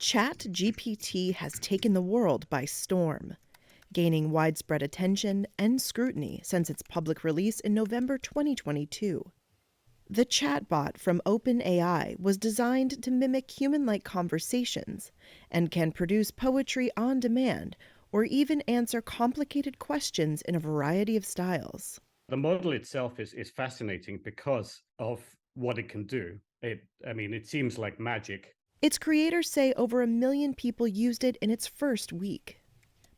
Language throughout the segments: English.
ChatGPT has taken the world by storm, gaining widespread attention and scrutiny since its public release in November 2022. The chatbot from OpenAI was designed to mimic human-like conversations and can produce poetry on demand or even answer complicated questions in a variety of styles. The model itself is fascinating because of what it can do. It seems like magic. Its creators say over 1 million people used it in its first week.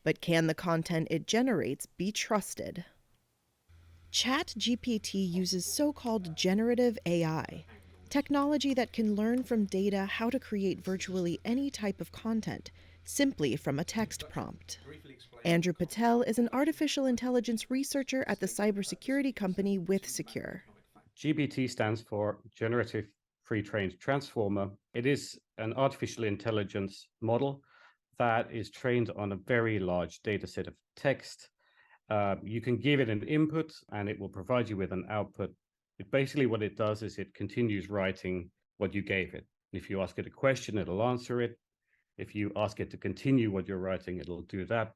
But can the content it generates be trusted? ChatGPT uses so-called generative AI, technology that can learn from data how to create virtually any type of content simply from a text prompt. Andrew Patel is an artificial intelligence researcher at the cybersecurity company WithSecure. GPT stands for Generative Pre-trained Transformer. It is an artificial intelligence model that is trained on a very large data set of text. You can give it an input and it will provide you with an output. Basically what it does is it continues writing what you gave it. If you ask it a question, it'll answer it. If you ask it to continue what you're writing, it'll do that.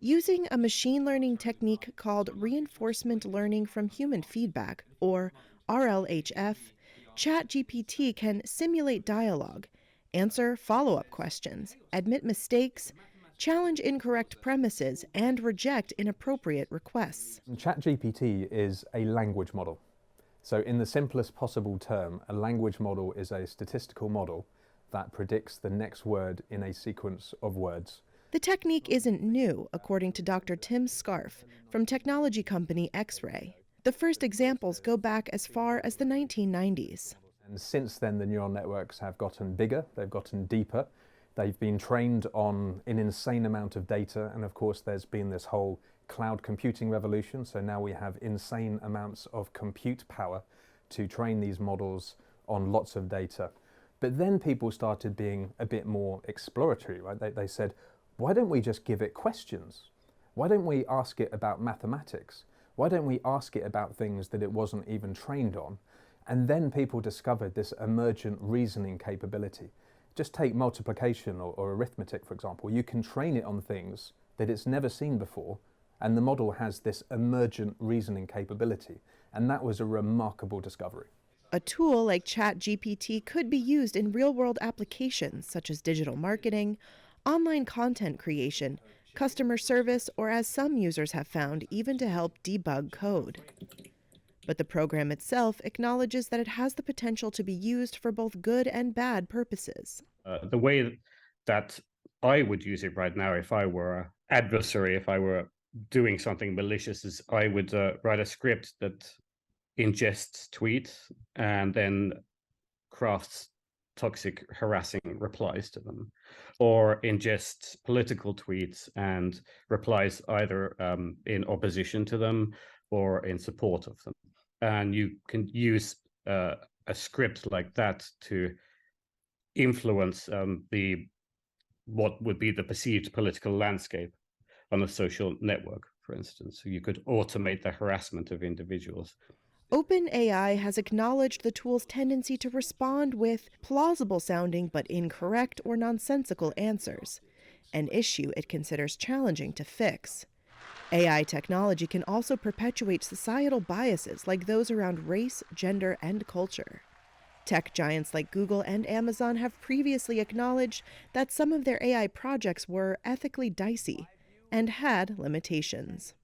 Using a machine learning technique called reinforcement learning from human feedback, or RLHF, ChatGPT can simulate dialogue, answer follow-up questions, admit mistakes, challenge incorrect premises, and reject inappropriate requests. ChatGPT is a language model. So in the simplest possible term, a language model is a statistical model that predicts the next word in a sequence of words. The technique isn't new, according to Dr. Tim Scarf from technology company X-Ray. The first examples go back as far as the 1990s. And since then, the neural networks have gotten bigger, they've gotten deeper, they've been trained on an insane amount of data, and of course there's been this whole cloud computing revolution, so now we have insane amounts of compute power to train these models on lots of data. But then people started being a bit more exploratory, right? They said, why don't we just give it questions? Why don't we ask it about mathematics? Why don't we ask it about things that it wasn't even trained on? And then people discovered this emergent reasoning capability. Just take multiplication or arithmetic, for example. You can train it on things that it's never seen before, and the model has this emergent reasoning capability. And that was a remarkable discovery. A tool like ChatGPT could be used in real-world applications such as digital marketing, online content creation, customer service, or as some users have found, even to help debug code. But the program itself acknowledges that it has the potential to be used for both good and bad purposes. The way that I would use it right now, if I were an adversary, if I were doing something malicious, is I would write a script that ingests tweets and then crafts toxic, harassing replies to them, or ingests political tweets and replies either in opposition to them or in support of them. And you can use a script like that to influence what would be the perceived political landscape on a social network, for instance. So you could automate the harassment of individuals. OpenAI has acknowledged the tool's tendency to respond with plausible-sounding but incorrect or nonsensical answers, an issue it considers challenging to fix. AI technology can also perpetuate societal biases like those around race, gender, and culture. Tech giants like Google and Amazon have previously acknowledged that some of their AI projects were ethically dicey and had limitations.